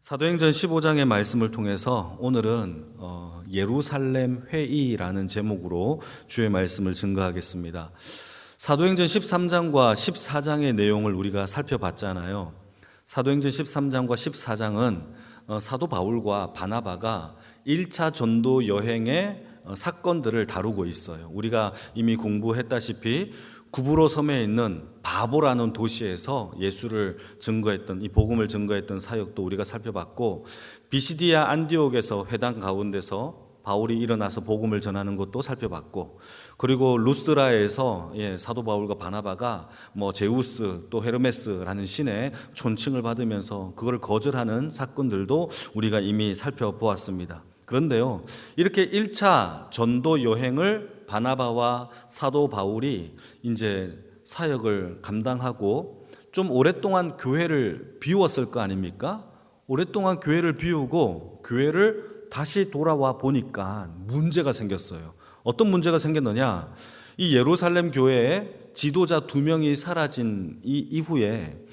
사도행전 15장의 말씀을 통해서 오늘은 예루살렘 회의라는 제목으로 주의 말씀을 증거하겠습니다. 사도행전 13장과 14장의 내용을 우리가 살펴봤잖아요. 사도행전 13장과 14장은 사도 바울과 바나바가 1차 전도 여행의 사건들을 다루고 있어요. 우리가 이미 공부했다시피 구브로 섬에 있는 바보라는 도시에서 예수를 증거했던, 이 복음을 증거했던 사역도 우리가 살펴봤고, 비시디아 안디옥에서 회당 가운데서 바울이 일어나서 복음을 전하는 것도 살펴봤고, 그리고 루스드라에서 사도 바울과 바나바가 제우스 또 헤르메스라는 신의 촌칭을 받으면서 그걸 거절하는 사건들도 우리가 이미 살펴보았습니다. 그런데요, 이렇게 1차 전도 여행을 바나바와 사도 바울이 이제 사역을 감당하고 좀 오랫동안 교회를 비웠을 거 아닙니까? 오랫동안 교회를 비우고 교회를 다시 돌아와 보니까 문제가 생겼어요. 어떤 문제가 생겼느냐? 이 예루살렘 교회에 지도자 2명이 사라진 이 이후에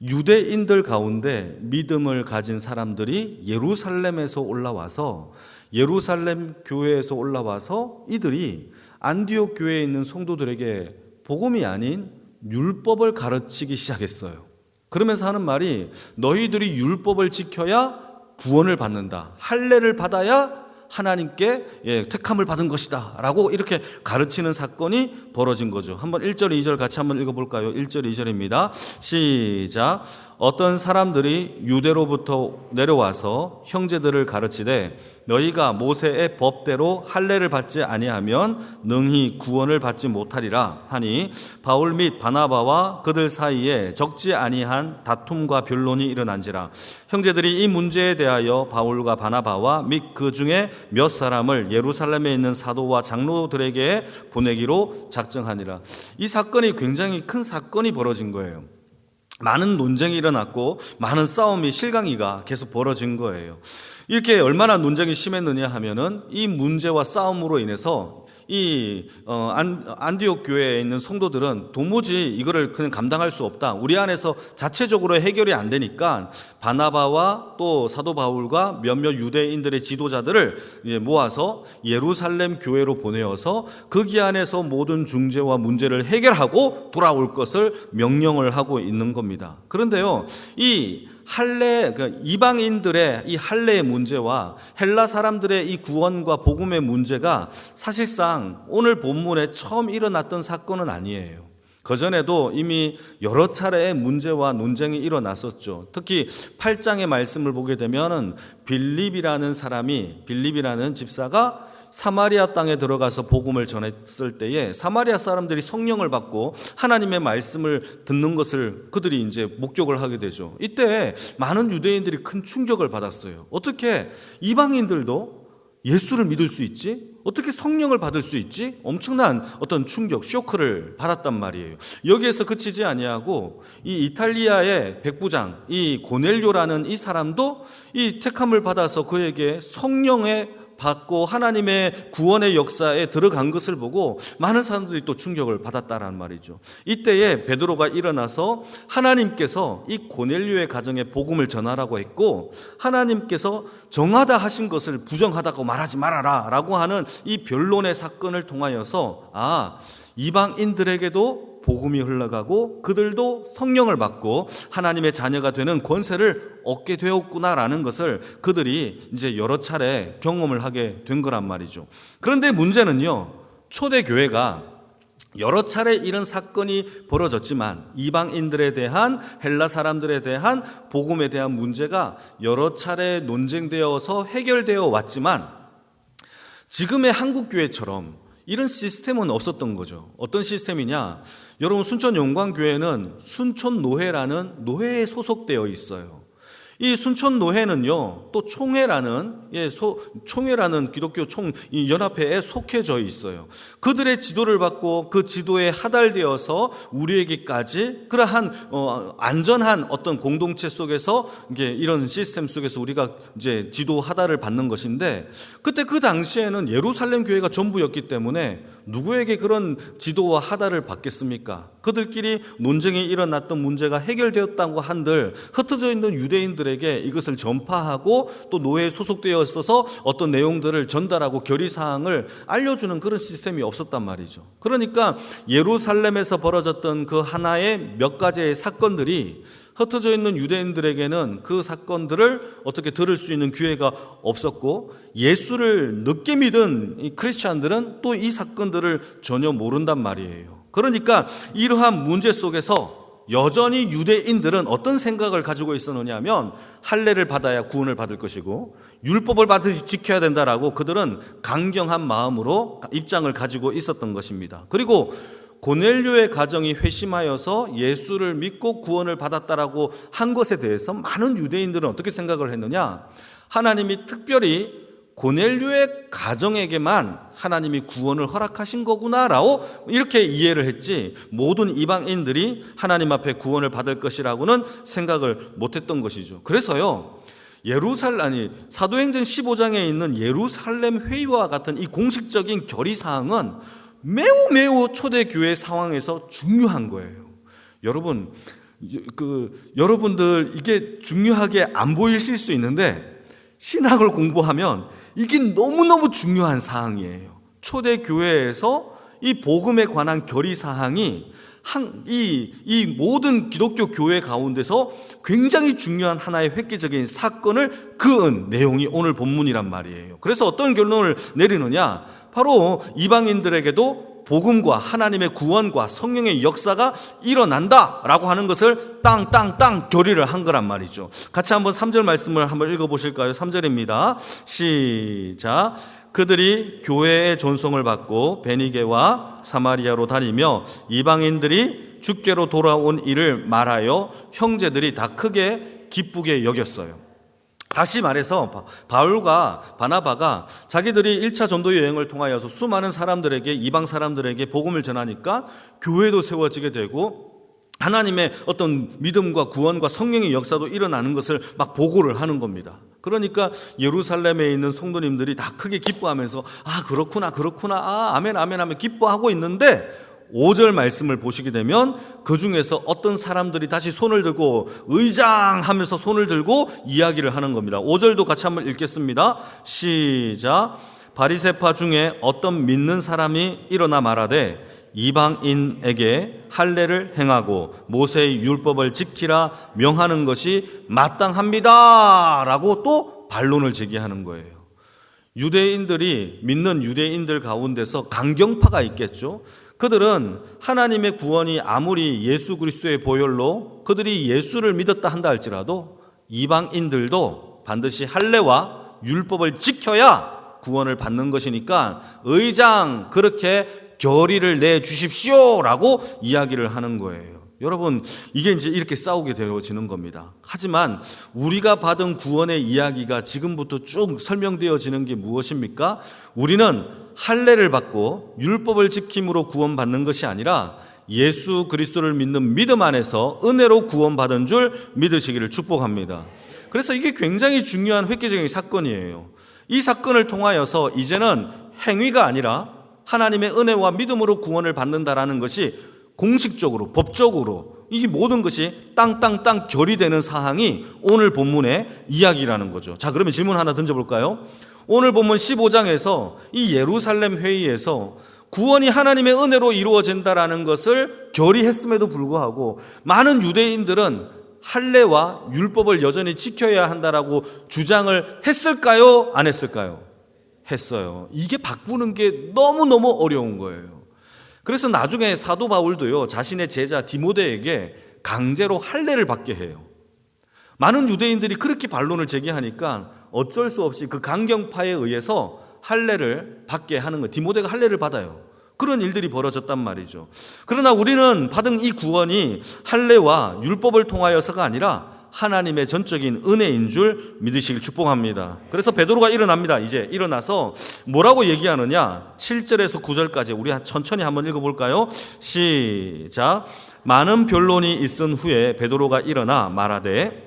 유대인들 가운데 믿음을 가진 사람들이 예루살렘에서 올라와서 예루살렘 교회에서 올라와서 이들이 안디옥 교회에 있는 성도들에게 복음이 아닌 율법을 가르치기 시작했어요. 그러면서 하는 말이 너희들이 율법을 지켜야 구원을 받는다. 할례를 받아야 하나님께 택함을 받은 것이다 라고 이렇게 가르치는 사건이 벌어진 거죠. 한번 1절 2절 같이 한번 읽어볼까요? 1절 2절입니다 시작. 어떤 사람들이 유대로부터 내려와서 형제들을 가르치되 너희가 모세의 법대로 할례를 받지 아니하면 능히 구원을 받지 못하리라 하니 바울 및 바나바와 그들 사이에 적지 아니한 다툼과 변론이 일어난지라. 형제들이 이 문제에 대하여 바울과 바나바와 및 그 중에 몇 사람을 예루살렘에 있는 사도와 장로들에게 보내기로 작정하니라. 이 사건이 굉장히 큰 사건이 벌어진 거예요. 많은 논쟁이 일어났고 많은 싸움이 실강이가 계속 벌어진 거예요. 이렇게 얼마나 논쟁이 심했느냐 하면은 이 문제와 싸움으로 인해서 이 안디옥 교회에 있는 성도들은 도무지 이거를 그냥 감당할 수 없다. 우리 안에서 자체적으로 해결이 안 되니까 바나바와 또 사도 바울과 몇몇 유대인들의 지도자들을 모아서 예루살렘 교회로 보내어서 거기 안에서 모든 중재와 문제를 해결하고 돌아올 것을 명령을 하고 있는 겁니다. 그런데요, 이 할례, 이방인들의 이 할례의 문제와 헬라 사람들의 이 구원과 복음의 문제가 사실상 오늘 본문에 처음 일어났던 사건은 아니에요. 그전에도 이미 여러 차례의 문제와 논쟁이 일어났었죠. 특히 8장의 말씀을 보게 되면 빌립이라는 집사가 사마리아 땅에 들어가서 복음을 전했을 때에 사마리아 사람들이 성령을 받고 하나님의 말씀을 듣는 것을 그들이 이제 목격을 하게 되죠. 이때 많은 유대인들이 큰 충격을 받았어요. 어떻게 이방인들도 예수를 믿을 수 있지? 어떻게 성령을 받을 수 있지? 엄청난 어떤 충격, 쇼크를 받았단 말이에요. 여기에서 그치지 아니하고 이 이탈리아의 백부장, 이 고넬료라는 이 사람도 이 택함을 받아서 그에게 성령의 받고 하나님의 구원의 역사에 들어간 것을 보고 많은 사람들이 또 충격을 받았다라는 말이죠. 이때에 베드로가 일어나서 하나님께서 이 고넬료의 가정에 복음을 전하라고 했고 하나님께서 정하다 하신 것을 부정하다고 말하지 말아라 라고 하는 이 변론의 사건을 통하여서 이방인들에게도 복음이 흘러가고 그들도 성령을 받고 하나님의 자녀가 되는 권세를 얻게 되었구나라는 것을 그들이 이제 여러 차례 경험을 하게 된 거란 말이죠. 그런데 문제는요, 초대 교회가 여러 차례 이런 사건이 벌어졌지만 이방인들에 대한 헬라 사람들에 대한 복음에 대한 문제가 여러 차례 논쟁되어서 해결되어 왔지만 지금의 한국 교회처럼 이런 시스템은 없었던 거죠. 어떤 시스템이냐? 여러분, 순천 영광교회는 순천노회라는 노회에 소속되어 있어요. 이 순천노회는요, 또 총회라는 기독교 연합회에 속해져 있어요. 그들의 지도를 받고 그 지도에 하달되어서 우리에게까지 그러한 안전한 어떤 공동체 속에서 이런 시스템 속에서 우리가 이제 지도 하달을 받는 것인데, 그때 그 당시에는 예루살렘 교회가 전부였기 때문에 누구에게 그런 지도와 하다를 받겠습니까? 그들끼리 논쟁이 일어났던 문제가 해결되었다고 한들 흩어져 있는 유대인들에게 이것을 전파하고 또 노예에 소속되어 있어서 어떤 내용들을 전달하고 결의사항을 알려주는 그런 시스템이 없었단 말이죠. 그러니까 예루살렘에서 벌어졌던 그 하나의 몇 가지의 사건들이 흩어져 있는 유대인들에게는 그 사건들을 어떻게 들을 수 있는 기회가 없었고, 예수를 늦게 믿은 이 크리스찬들은 또 이 사건들을 전혀 모른단 말이에요. 그러니까 이러한 문제 속에서 여전히 유대인들은 어떤 생각을 가지고 있었느냐 하면, 할례를 받아야 구원을 받을 것이고 율법을 받듯이 지켜야 된다라고 그들은 강경한 마음으로 입장을 가지고 있었던 것입니다. 그리고 고넬료의 가정이 회심하여서 예수를 믿고 구원을 받았다라고 한 것에 대해서 많은 유대인들은 어떻게 생각을 했느냐, 하나님이 특별히 고넬료의 가정에게만 하나님이 구원을 허락하신 거구나라고 이렇게 이해를 했지, 모든 이방인들이 하나님 앞에 구원을 받을 것이라고는 생각을 못했던 것이죠. 그래서요, 사도행전 15장에 있는 예루살렘 회의와 같은 이 공식적인 결의사항은 매우 초대교회 상황에서 중요한 거예요. 여러분, 여러분들 이게 중요하게 안 보이실 수 있는데 신학을 공부하면 이게 너무너무 중요한 사항이에요. 초대교회에서 이 복음에 관한 결의사항이 이 모든 기독교 교회 가운데서 굉장히 중요한 하나의 획기적인 사건을 그은 내용이 오늘 본문이란 말이에요. 그래서 어떤 결론을 내리느냐, 바로 이방인들에게도 복음과 하나님의 구원과 성령의 역사가 일어난다라고 하는 것을 땅 결의를 한 거란 말이죠. 같이 한번 3절 말씀을 한번 읽어보실까요? 3절입니다. 시작. 그들이 교회의 존송을 받고 베니게와 사마리아로 다니며 이방인들이 주께로 돌아온 일을 말하여 형제들이 다 크게 기쁘게 여겼어요. 다시 말해서 바울과 바나바가 자기들이 1차 전도 여행을 통하여서 수많은 사람들에게, 이방 사람들에게 복음을 전하니까 교회도 세워지게 되고 하나님의 어떤 믿음과 구원과 성령의 역사도 일어나는 것을 막 보고를 하는 겁니다. 그러니까 예루살렘에 있는 성도님들이 다 크게 기뻐하면서 그렇구나 아멘 하며 기뻐하고 있는데, 5절 말씀을 보시게 되면 그 중에서 어떤 사람들이 다시 손을 들고 의장하면서 손을 들고 이야기를 하는 겁니다. 5절도 같이 한번 읽겠습니다. 시작. 바리새파 중에 어떤 믿는 사람이 일어나 말하되 이방인에게 할례를 행하고 모세의 율법을 지키라 명하는 것이 마땅합니다 라고 또 반론을 제기하는 거예요. 유대인들이, 믿는 유대인들 가운데서 강경파가 있겠죠. 그들은 하나님의 구원이 아무리 예수 그리스도의 보혈로 그들이 예수를 믿었다 한다 할지라도 이방인들도 반드시 할례와 율법을 지켜야 구원을 받는 것이니까 의장 그렇게 결의를 내 주십시오라고 이야기를 하는 거예요. 여러분, 이게 이제 이렇게 싸우게 되어지는 겁니다. 하지만 우리가 받은 구원의 이야기가 지금부터 쭉 설명되어지는 게 무엇입니까? 우리는 할례를 받고 율법을 지킴으로 구원받는 것이 아니라 예수 그리스도를 믿는 믿음 안에서 은혜로 구원받은 줄 믿으시기를 축복합니다. 그래서 이게 굉장히 중요한 획기적인 사건이에요. 이 사건을 통하여서 이제는 행위가 아니라 하나님의 은혜와 믿음으로 구원을 받는다라는 것이 공식적으로, 법적으로 이 모든 것이 땅 결의되는 사항이 오늘 본문의 이야기라는 거죠. 자, 그러면 질문 하나 던져볼까요? 오늘 본문 15장에서 이 예루살렘 회의에서 구원이 하나님의 은혜로 이루어진다라는 것을 결의했음에도 불구하고 많은 유대인들은 할례와 율법을 여전히 지켜야 한다라고 주장을 했을까요? 안 했을까요? 했어요. 이게 바꾸는 게 너무너무 어려운 거예요. 그래서 나중에 사도 바울도요, 자신의 제자 디모데에게 강제로 할례를 받게 해요. 많은 유대인들이 그렇게 반론을 제기하니까 어쩔 수 없이 그 강경파에 의해서 할례를 받게 하는 거예요. 디모데가 할례를 받아요. 그런 일들이 벌어졌단 말이죠. 그러나 우리는 받은 이 구원이 할례와 율법을 통하여서가 아니라 하나님의 전적인 은혜인 줄 믿으시길 축복합니다. 그래서 베드로가 일어납니다. 이제 일어나서 뭐라고 얘기하느냐, 7절에서 9절까지 우리 천천히 한번 읽어볼까요? 시작. 많은 변론이 있은 후에 베드로가 일어나 말하되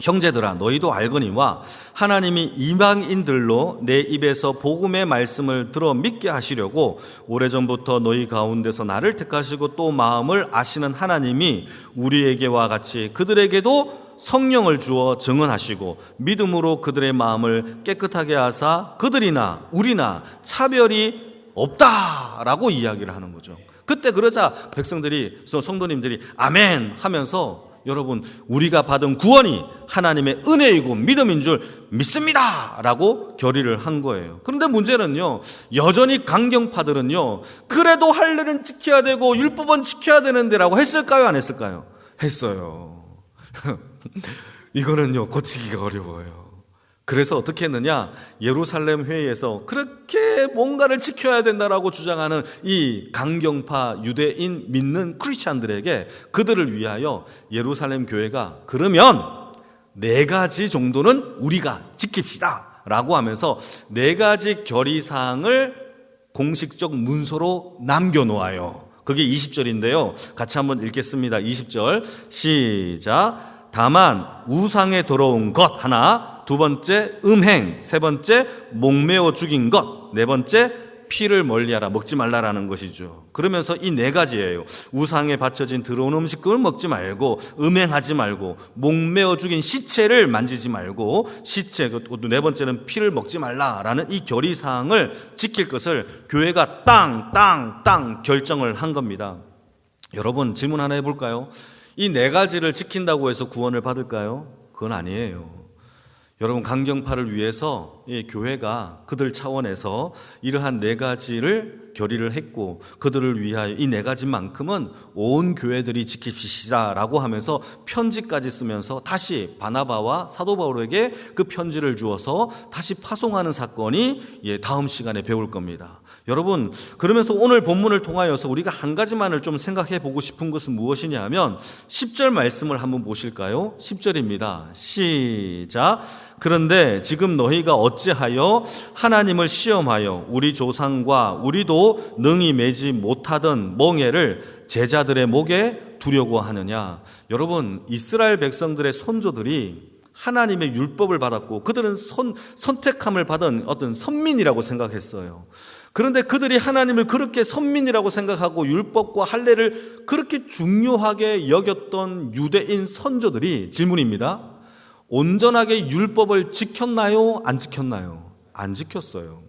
형제들아 너희도 알거니와 하나님이 이방인들로 내 입에서 복음의 말씀을 들어 믿게 하시려고 오래전부터 너희 가운데서 나를 택하시고 또 마음을 아시는 하나님이 우리에게와 같이 그들에게도 성령을 주어 증언하시고 믿음으로 그들의 마음을 깨끗하게 하사 그들이나 우리나 차별이 없다라고 이야기를 하는 거죠. 그때 그러자 백성들이, 성도님들이 아멘 하면서 여러분 우리가 받은 구원이 하나님의 은혜이고 믿음인 줄 믿습니다 라고 결의를 한 거예요. 그런데 문제는요, 여전히 강경파들은요, 그래도 할례는 지켜야 되고 율법은 지켜야 되는데 라고 했을까요 안 했을까요? 했어요. 이거는요 고치기가 어려워요. 그래서 어떻게 했느냐, 예루살렘 회의에서 그렇게 뭔가를 지켜야 된다라고 주장하는 이 강경파 유대인 믿는 크리스찬들에게 그들을 위하여 예루살렘 교회가 그러면 4가지 정도는 우리가 지킵시다 라고 하면서 4가지 결의사항을 공식적 문서로 남겨놓아요. 그게 20절인데요 같이 한번 읽겠습니다. 20절 시작. 다만 우상에 더러운 것 하나, 2번째 음행, 3번째 목매어 죽인 것, 4번째 피를 멀리하라, 먹지 말라라는 것이죠. 그러면서 이 4가지예요. 우상에 바쳐진 더러운 음식을 먹지 말고, 음행하지 말고, 목매어 죽인 시체를 만지지 말고, 시체, 4번째는 피를 먹지 말라라는 이 결의사항을 지킬 것을 교회가 땅 결정을 한 겁니다. 여러분 질문 하나 해볼까요? 이 4가지를 지킨다고 해서 구원을 받을까요? 그건 아니에요. 여러분 강경파를 위해서 이 교회가 그들 차원에서 이러한 4가지를 결의를 했고 그들을 위하여 이 4가지만큼은 온 교회들이 지킵시다라고 하면서 편지까지 쓰면서 다시 바나바와 사도 바울에게 그 편지를 주어서 다시 파송하는 사건이 다음 시간에 배울 겁니다. 여러분 그러면서 오늘 본문을 통하여서 우리가 한 가지만을 좀 생각해 보고 싶은 것은 무엇이냐 하면 10절 말씀을 한번 보실까요? 10절입니다. 시작. 그런데 지금 너희가 어찌하여 하나님을 시험하여 우리 조상과 우리도 능히 매지 못하던 멍에를 제자들의 목에 두려고 하느냐. 여러분 이스라엘 백성들의 선조들이 하나님의 율법을 받았고 그들은 선택함을 받은 어떤 선민이라고 생각했어요. 그런데 그들이 하나님을 그렇게 선민이라고 생각하고 율법과 할례를 그렇게 중요하게 여겼던 유대인 선조들이 질문입니다. 온전하게 율법을 지켰나요? 안 지켰나요? 안 지켰어요.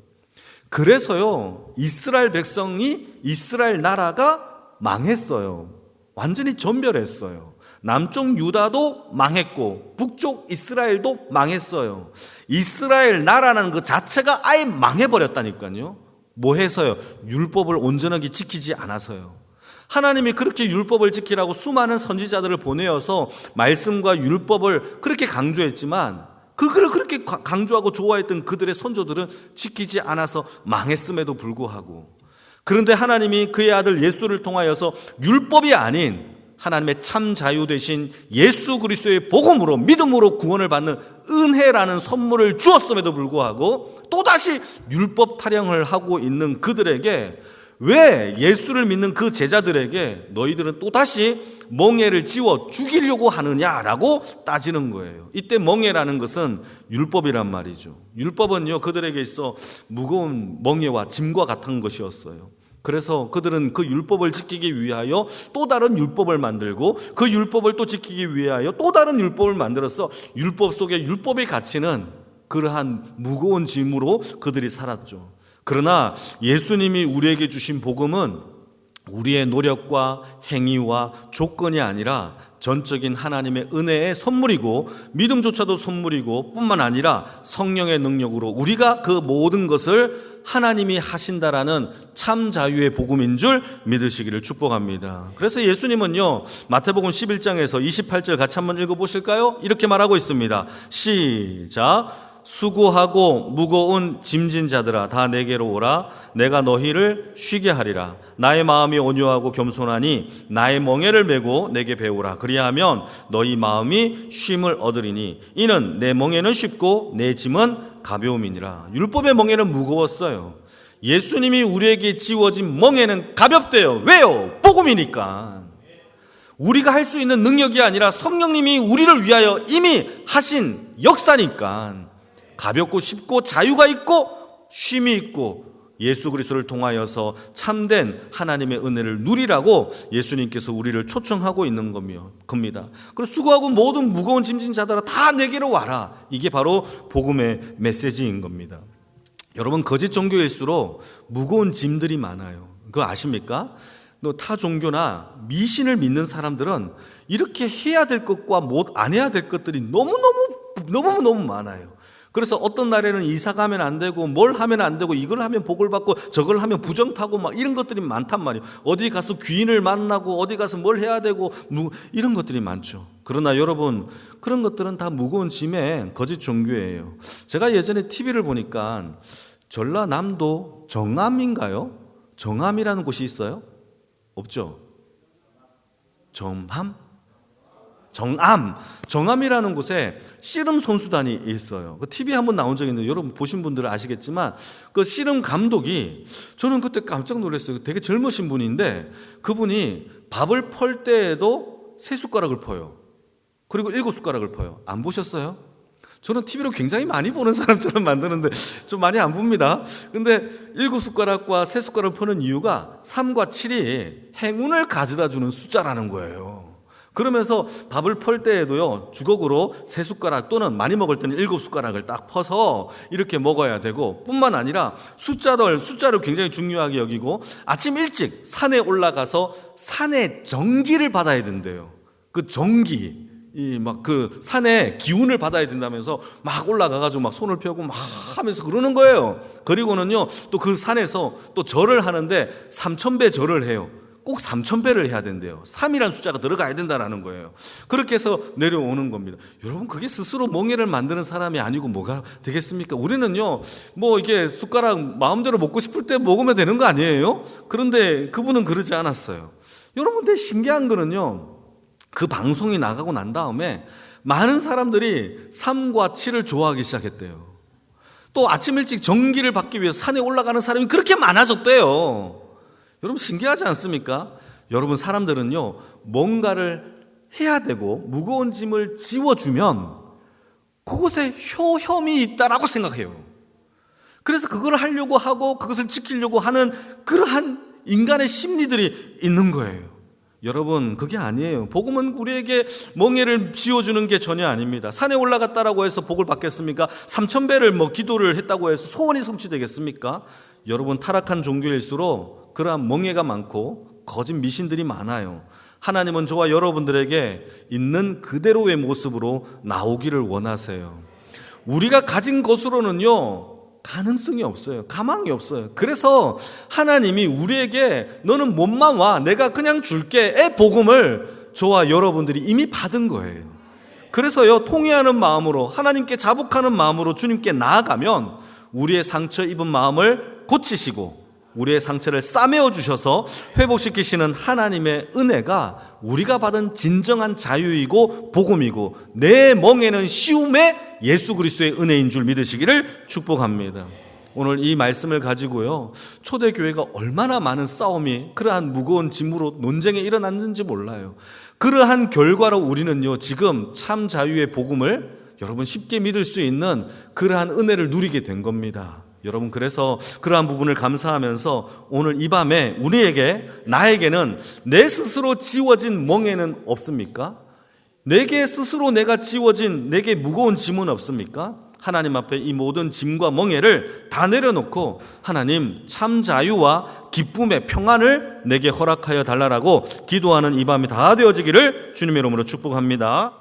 그래서요 이스라엘 백성이, 이스라엘 나라가 망했어요. 완전히 전멸했어요. 남쪽 유다도 망했고 북쪽 이스라엘도 망했어요. 이스라엘 나라는 그 자체가 아예 망해버렸다니까요. 뭐 해서요? 율법을 온전하게 지키지 않아서요. 하나님이 그렇게 율법을 지키라고 수많은 선지자들을 보내어서 말씀과 율법을 그렇게 강조했지만 그걸 그렇게 강조하고 좋아했던 그들의 선조들은 지키지 않아서 망했음에도 불구하고, 그런데 하나님이 그의 아들 예수를 통하여서 율법이 아닌 하나님의 참 자유 되신 예수 그리스도의 복음으로 믿음으로 구원을 받는 은혜라는 선물을 주었음에도 불구하고 또다시 율법 타령을 하고 있는 그들에게, 왜 예수를 믿는 그 제자들에게 너희들은 또다시 멍에를 지워 죽이려고 하느냐라고 따지는 거예요. 이때 멍에라는 것은 율법이란 말이죠. 율법은요 그들에게 있어 무거운 멍에와 짐과 같은 것이었어요. 그래서 그들은 그 율법을 지키기 위하여 또 다른 율법을 만들고 그 율법을 또 지키기 위하여 또 다른 율법을 만들어서 율법 속에 율법의 가치는 그러한 무거운 짐으로 그들이 살았죠. 그러나 예수님이 우리에게 주신 복음은 우리의 노력과 행위와 조건이 아니라 전적인 하나님의 은혜의 선물이고 믿음조차도 선물이고 뿐만 아니라 성령의 능력으로 우리가 그 모든 것을 하나님이 하신다라는 참 자유의 복음인 줄 믿으시기를 축복합니다. 그래서 예수님은요 마태복음 11장에서 28절 같이 한번 읽어보실까요? 이렇게 말하고 있습니다. 시작. 수고하고 무거운 짐진 자들아 다 내게로 오라. 내가 너희를 쉬게 하리라. 나의 마음이 온유하고 겸손하니 나의 멍에를 메고 내게 배우라. 그리하면 너희 마음이 쉼을 얻으리니 이는 내 멍에는 쉽고 내 짐은 가벼움이니라. 율법의 멍에는 무거웠어요. 예수님이 우리에게 지워진 멍에는 가볍대요. 왜요? 복음이니까. 우리가 할 수 있는 능력이 아니라 성령님이 우리를 위하여 이미 하신 역사니까 가볍고 쉽고 자유가 있고 쉼이 있고 예수 그리스도를 통하여서 참된 하나님의 은혜를 누리라고 예수님께서 우리를 초청하고 있는 겁니다. 그리고 수고하고 모든 무거운 짐진 자들아 다 내게로 와라. 이게 바로 복음의 메시지인 겁니다. 여러분, 거짓 종교일수록 무거운 짐들이 많아요. 그거 아십니까? 타 종교나 미신을 믿는 사람들은 이렇게 해야 될 것과 안 해야 될 것들이 너무너무 많아요. 그래서 어떤 날에는 이사 가면 안 되고 뭘 하면 안 되고 이걸 하면 복을 받고 저걸 하면 부정 타고 막 이런 것들이 많단 말이에요. 어디 가서 귀인을 만나고 어디 가서 뭘 해야 되고 이런 것들이 많죠. 그러나 여러분, 그런 것들은 다 무거운 짐의 거짓 종교예요. 제가 예전에 TV를 보니까 전라남도 정암인가요? 정암이라는 곳이 있어요? 없죠? 정암이라는 곳에 씨름 선수단이 있어요. 그 TV에 한번 나온 적이 있는데 여러분 보신 분들은 아시겠지만 그 씨름 감독이, 저는 그때 깜짝 놀랐어요. 되게 젊으신 분인데 그분이 밥을 펄 때에도 3숟가락을 퍼요. 그리고 7숟가락을 퍼요. 안 보셨어요? 저는 TV로 굉장히 많이 보는 사람처럼 만드는데 좀 많이 안 봅니다. 근데 7숟가락과 3숟가락을 퍼는 이유가 3과 7이 행운을 가져다 주는 숫자라는 거예요. 그러면서 밥을 펄 때에도요, 주걱으로 3숟가락 또는 많이 먹을 때는 7숟가락을 딱 퍼서 이렇게 먹어야 되고, 뿐만 아니라 숫자를 굉장히 중요하게 여기고, 아침 일찍 산에 올라가서 산의 정기를 받아야 된대요. 그 정기, 그 산에 기운을 받아야 된다면서 막 올라가가지고 막 손을 펴고 막 하면서 그러는 거예요. 그리고는요, 또 그 산에서 또 절을 하는데 3000배 절을 해요. 꼭 3000배를 해야 된대요. 3이라는 숫자가 들어가야 된다는 거예요. 그렇게 해서 내려오는 겁니다. 여러분, 그게 스스로 멍에를 만드는 사람이 아니고 뭐가 되겠습니까? 우리는요, 이게 숟가락 마음대로 먹고 싶을 때 먹으면 되는 거 아니에요? 그런데 그분은 그러지 않았어요. 여러분, 근데 신기한 거는요, 그 방송이 나가고 난 다음에 많은 사람들이 3과 7을 좋아하기 시작했대요. 또 아침 일찍 정기를 받기 위해서 산에 올라가는 사람이 그렇게 많아졌대요. 여러분, 신기하지 않습니까? 여러분, 사람들은요, 뭔가를 해야 되고 무거운 짐을 지워주면 그곳에 효험이 있다라고 생각해요. 그래서 그걸 하려고 하고 그것을 지키려고 하는 그러한 인간의 심리들이 있는 거예요. 여러분, 그게 아니에요. 복음은 우리에게 멍에를 지워주는 게 전혀 아닙니다. 산에 올라갔다라고 해서 복을 받겠습니까? 3000배를 기도를 했다고 해서 소원이 성취되겠습니까? 여러분, 타락한 종교일수록 그러한 멍에가 많고 거짓 미신들이 많아요. 하나님은 저와 여러분들에게 있는 그대로의 모습으로 나오기를 원하세요. 우리가 가진 것으로는요, 가능성이 없어요. 가망이 없어요. 그래서 하나님이 우리에게 너는 몸만 와, 내가 그냥 줄게의 복음을 저와 여러분들이 이미 받은 거예요. 그래서요, 통회하는 마음으로, 하나님께 자복하는 마음으로 주님께 나아가면 우리의 상처 입은 마음을 고치시고 우리의 상처를 싸매어 주셔서 회복시키시는 하나님의 은혜가 우리가 받은 진정한 자유이고 복음이고 내 멍에는 쉬움의 예수 그리스도의 은혜인 줄 믿으시기를 축복합니다. 오늘 이 말씀을 가지고요, 초대교회가 얼마나 많은 싸움이 그러한 무거운 짐으로 논쟁에 일어났는지 몰라요. 그러한 결과로 우리는요, 지금 참 자유의 복음을 여러분 쉽게 믿을 수 있는 그러한 은혜를 누리게 된 겁니다. 여러분, 그래서 그러한 부분을 감사하면서 오늘 이 밤에 나에게는 내 스스로 지워진 멍에는 없습니까? 내게 스스로 내가 지워진 내게 무거운 짐은 없습니까? 하나님 앞에 이 모든 짐과 멍에를 다 내려놓고 하나님, 참 자유와 기쁨의 평안을 내게 허락하여 달라라고 기도하는 이 밤이 다 되어지기를 주님의 이름으로 축복합니다.